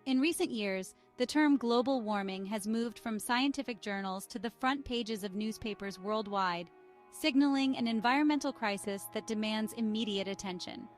In recent years, the term global warming has moved from scientific journals to the front pages of newspapers worldwide, signaling an environmental crisis that demands immediate attention.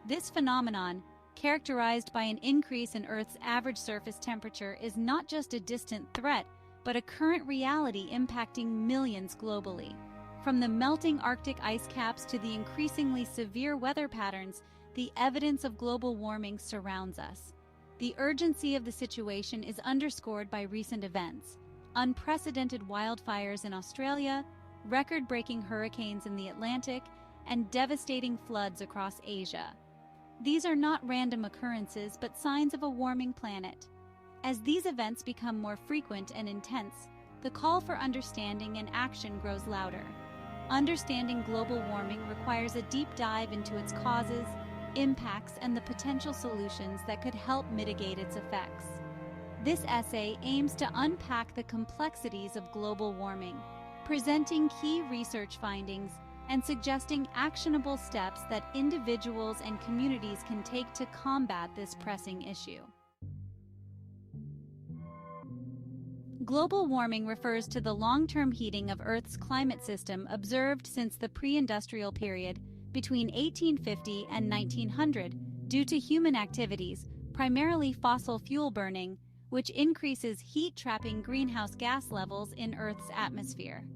This phenomenon, characterized by an increase in Earth's average surface temperature, is not just a distant threat, but a current reality impacting millions globally. From the melting Arctic ice caps to the increasingly severe weather patterns, the evidence of global warming surrounds us. The urgency of the situation is underscored by recent events: unprecedented wildfires in Australia, record-breaking hurricanes in the Atlantic, and devastating floods across Asia. These are not random occurrences, but signs of a warming planet. As these events become more frequent and intense, the call for understanding and action grows louder. Understanding global warming requires a deep dive into its causes, impacts, and the potential solutions that could help mitigate its effects. This essay aims to unpack the complexities of global warming, presenting key research findings and suggesting actionable steps that individuals and communities can take to combat this pressing issue. Global warming refers to the long-term heating of Earth's climate system observed since the pre-industrial period between 1850 and 1900 due to human activities, primarily fossil fuel burning, which increases heat-trapping greenhouse gas levels in Earth's atmosphere.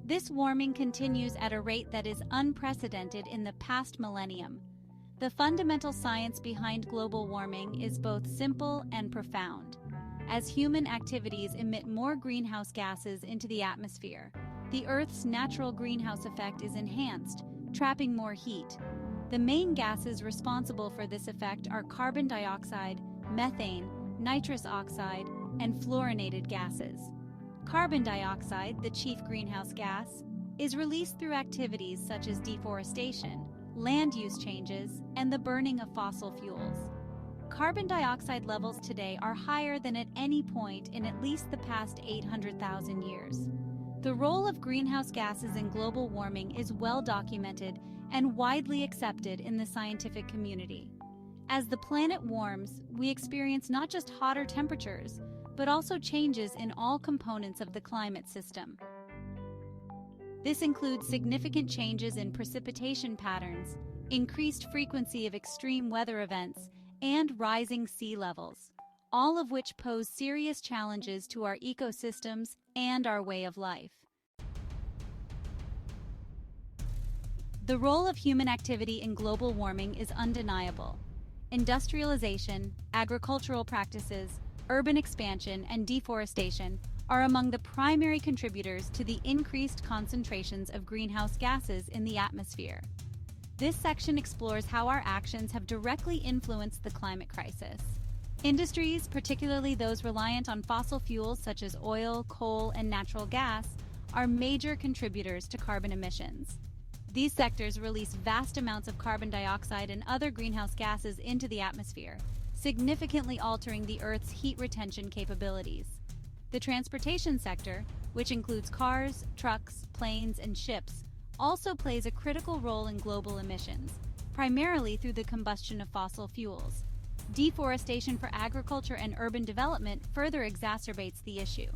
This warming continues at a rate that is unprecedented in the past millennium. The fundamental science behind global warming is both simple and profound. As human activities emit more greenhouse gases into the atmosphere, the Earth's natural greenhouse effect is enhanced, trapping more heat. The main gases responsible for this effect are carbon dioxide, methane, nitrous oxide, and fluorinated gases. Carbon dioxide, the chief greenhouse gas, is released through activities such as deforestation, land use changes, and the burning of fossil fuels. Carbon dioxide levels today are higher than at any point in at least the past 800,000 years. The role of greenhouse gases in global warming is well documented and widely accepted in the scientific community. As the planet warms, we experience not just hotter temperatures, but also changes in all components of the climate system. This includes significant changes in precipitation patterns, increased frequency of extreme weather events, and rising sea levels, all of which pose serious challenges to our ecosystems and our way of life. The role of human activity in global warming is undeniable. Industrialization, agricultural practices, urban expansion, and deforestation are among the primary contributors to the increased concentrations of greenhouse gases in the atmosphere. This section explores how our actions have directly influenced the climate crisis. Industries, particularly those reliant on fossil fuels such as oil, coal, and natural gas, are major contributors to carbon emissions. These sectors release vast amounts of carbon dioxide and other greenhouse gases into the atmosphere, significantly altering the Earth's heat retention capabilities. The transportation sector, which includes cars, trucks, planes, and ships, also plays a critical role in global emissions, primarily through the combustion of fossil fuels. Deforestation for agriculture and urban development further exacerbates the issue.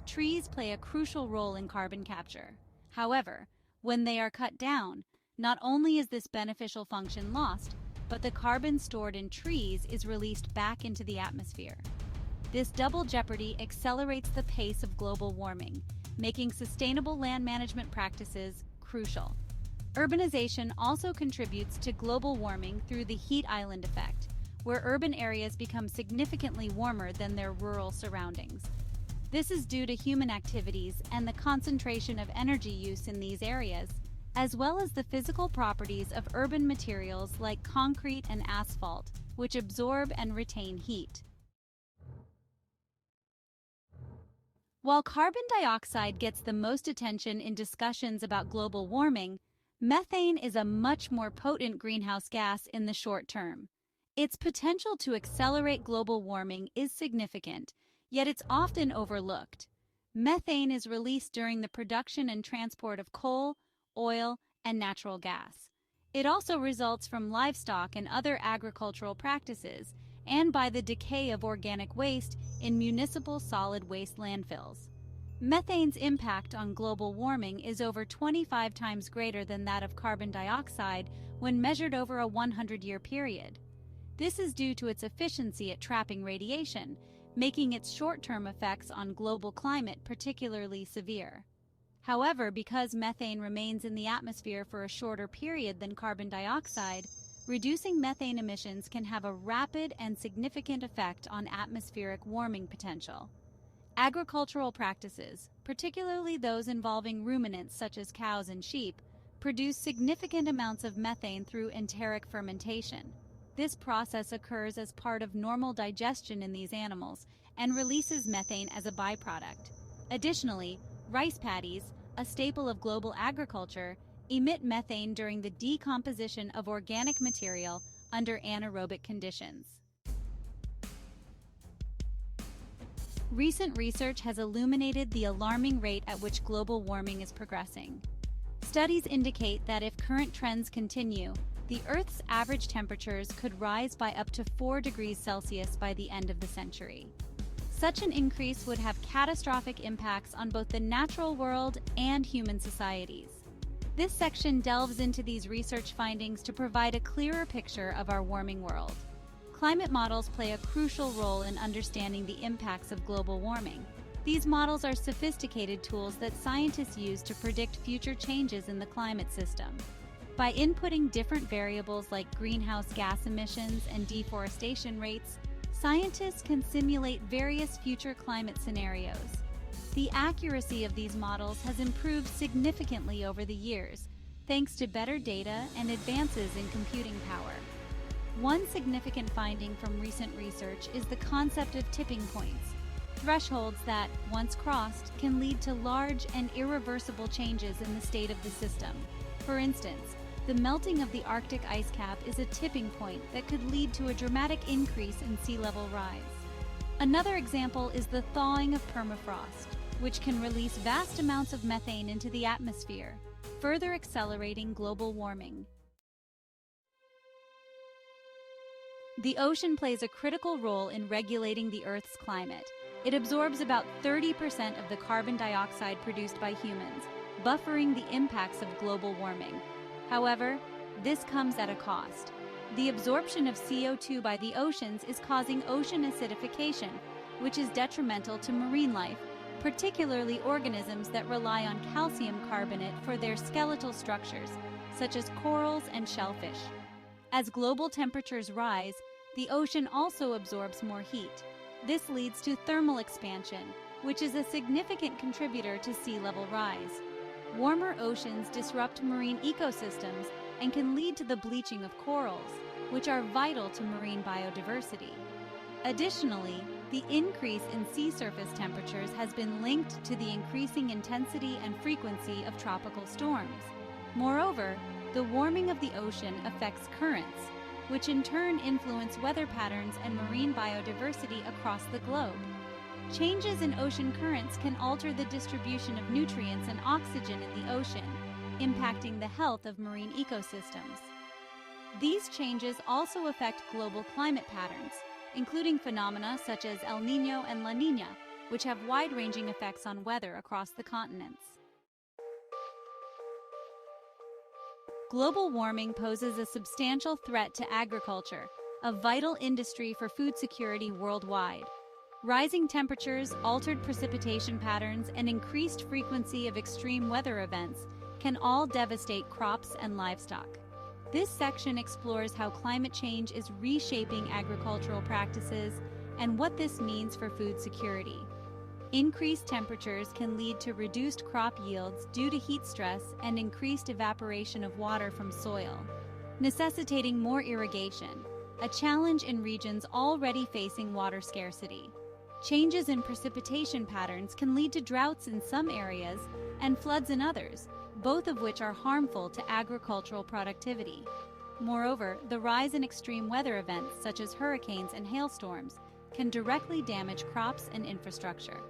Trees play a crucial role in carbon capture. However, when they are cut down, not only is this beneficial function lost, but the carbon stored in trees is released back into the atmosphere. This double jeopardy accelerates the pace of global warming, making sustainable land management practices crucial. Urbanization also contributes to global warming through the heat island effect, where urban areas become significantly warmer than their rural surroundings. This is due to human activities and the concentration of energy use in these areas, as well as the physical properties of urban materials like concrete and asphalt, which absorb and retain heat. While carbon dioxide gets the most attention in discussions about global warming, methane is a much more potent greenhouse gas in the short term. Its potential to accelerate global warming is significant, yet it's often overlooked. Methane is released during the production and transport of coal, oil, and natural gas. It also results from livestock and other agricultural practices, and by the decay of organic waste in municipal solid waste landfills. Methane's impact on global warming is over 25 times greater than that of carbon dioxide when measured over a 100-year period. This is due to its efficiency at trapping radiation, making its short-term effects on global climate particularly severe. However, because methane remains in the atmosphere for a shorter period than carbon dioxide, reducing methane emissions can have a rapid and significant effect on atmospheric warming potential. Agricultural practices, particularly those involving ruminants such as cows and sheep, produce significant amounts of methane through enteric fermentation. This process occurs as part of normal digestion in these animals and releases methane as a byproduct. Additionally, rice paddies, a staple of global agriculture, emit methane during the decomposition of organic material under anaerobic conditions. Recent research has illuminated the alarming rate at which global warming is progressing. Studies indicate that if current trends continue, the Earth's average temperatures could rise by up to 4 degrees Celsius by the end of the century. Such an increase would have catastrophic impacts on both the natural world and human societies. This section delves into these research findings to provide a clearer picture of our warming world. Climate models play a crucial role in understanding the impacts of global warming. These models are sophisticated tools that scientists use to predict future changes in the climate system. By inputting different variables like greenhouse gas emissions and deforestation rates, scientists can simulate various future climate scenarios. The accuracy of these models has improved significantly over the years, thanks to better data and advances in computing power. One significant finding from recent research is the concept of tipping points, thresholds that, once crossed, can lead to large and irreversible changes in the state of the system. For instance, the melting of the Arctic ice cap is a tipping point that could lead to a dramatic increase in sea level rise. Another example is the thawing of permafrost, which can release vast amounts of methane into the atmosphere, further accelerating global warming. The ocean plays a critical role in regulating the Earth's climate. It absorbs about 30% of the carbon dioxide produced by humans, buffering the impacts of global warming. However, this comes at a cost. The absorption of CO2 by the oceans is causing ocean acidification, which is detrimental to marine life, particularly organisms that rely on calcium carbonate for their skeletal structures, such as corals and shellfish. As global temperatures rise, the ocean also absorbs more heat. This leads to thermal expansion, which is a significant contributor to sea level rise. Warmer oceans disrupt marine ecosystems and can lead to the bleaching of corals, which are vital to marine biodiversity. Additionally, the increase in sea surface temperatures has been linked to the increasing intensity and frequency of tropical storms. Moreover, the warming of the ocean affects currents, which in turn influence weather patterns and marine biodiversity across the globe. Changes in ocean currents can alter the distribution of nutrients and oxygen in the ocean, impacting the health of marine ecosystems. These changes also affect global climate patterns, including phenomena such as El Niño and La Niña, which have wide-ranging effects on weather across the continents. Global warming poses a substantial threat to agriculture, a vital industry for food security worldwide. Rising temperatures, altered precipitation patterns, and increased frequency of extreme weather events can all devastate crops and livestock. This section explores how climate change is reshaping agricultural practices and what this means for food security. Increased temperatures can lead to reduced crop yields due to heat stress and increased evaporation of water from soil, necessitating more irrigation, a challenge in regions already facing water scarcity. Changes in precipitation patterns can lead to droughts in some areas and floods in others, both of which are harmful to agricultural productivity. Moreover, the rise in extreme weather events such as hurricanes and hailstorms can directly damage crops and infrastructure.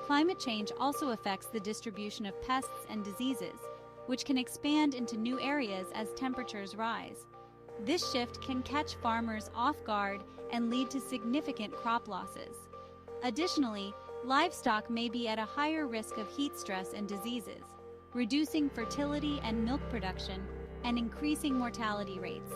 Climate change also affects the distribution of pests and diseases, which can expand into new areas as temperatures rise. This shift can catch farmers off guard and lead to significant crop losses. Additionally, livestock may be at a higher risk of heat stress and diseases, reducing fertility and milk production and increasing mortality rates.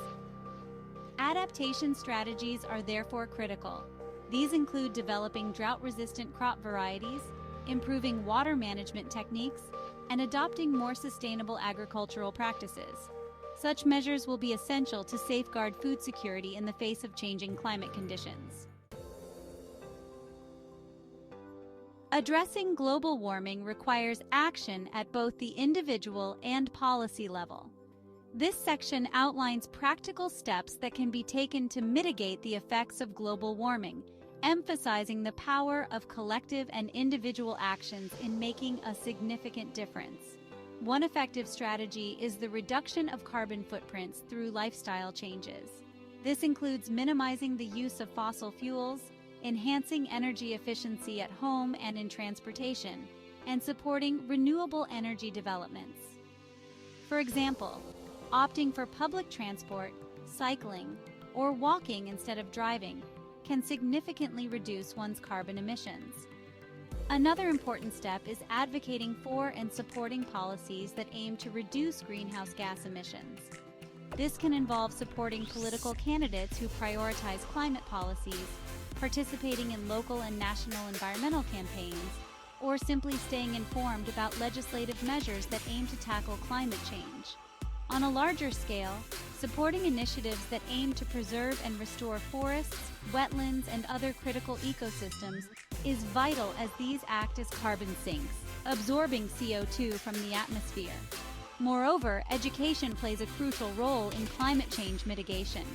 Adaptation strategies are therefore critical. These include developing drought-resistant crop varieties, improving water management techniques, and adopting more sustainable agricultural practices. Such measures will be essential to safeguard food security in the face of changing climate conditions. Addressing global warming requires action at both the individual and policy level. This section outlines practical steps that can be taken to mitigate the effects of global warming, emphasizing the power of collective and individual actions in making a significant difference. One effective strategy is the reduction of carbon footprints through lifestyle changes. This includes minimizing the use of fossil fuels, enhancing energy efficiency at home and in transportation, and supporting renewable energy developments. For example, opting for public transport, cycling, or walking instead of driving can significantly reduce one's carbon emissions. Another important step is advocating for and supporting policies that aim to reduce greenhouse gas emissions. This can involve supporting political candidates who prioritize climate policies, participating in local and national environmental campaigns, or simply staying informed about legislative measures that aim to tackle climate change. On a larger scale, supporting initiatives that aim to preserve and restore forests, wetlands, and other critical ecosystems is vital, as these act as carbon sinks, absorbing CO2 from the atmosphere. Moreover, education plays a crucial role in climate change mitigation.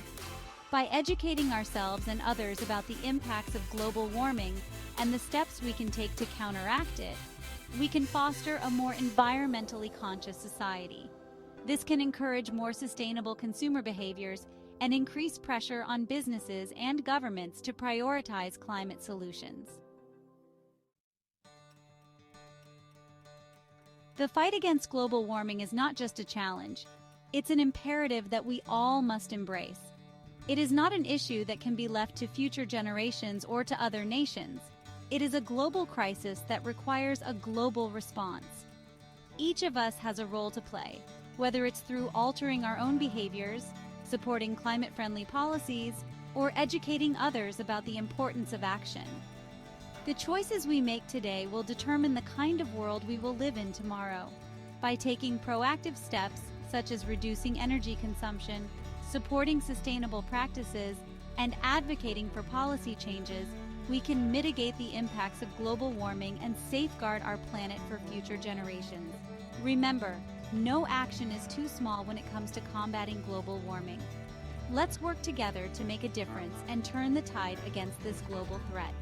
By educating ourselves and others about the impacts of global warming and the steps we can take to counteract it, we can foster a more environmentally conscious society. This can encourage more sustainable consumer behaviors and increase pressure on businesses and governments to prioritize climate solutions. The fight against global warming is not just a challenge, it's an imperative that we all must embrace. It is not an issue that can be left to future generations or to other nations. It is a global crisis that requires a global response. Each of us has a role to play, whether it's through altering our own behaviors, supporting climate-friendly policies, or educating others about the importance of action. The choices we make today will determine the kind of world we will live in tomorrow. By taking proactive steps, such as reducing energy consumption, supporting sustainable practices, and advocating for policy changes, we can mitigate the impacts of global warming and safeguard our planet for future generations. Remember, no action is too small when it comes to combating global warming. Let's work together to make a difference and turn the tide against this global threat.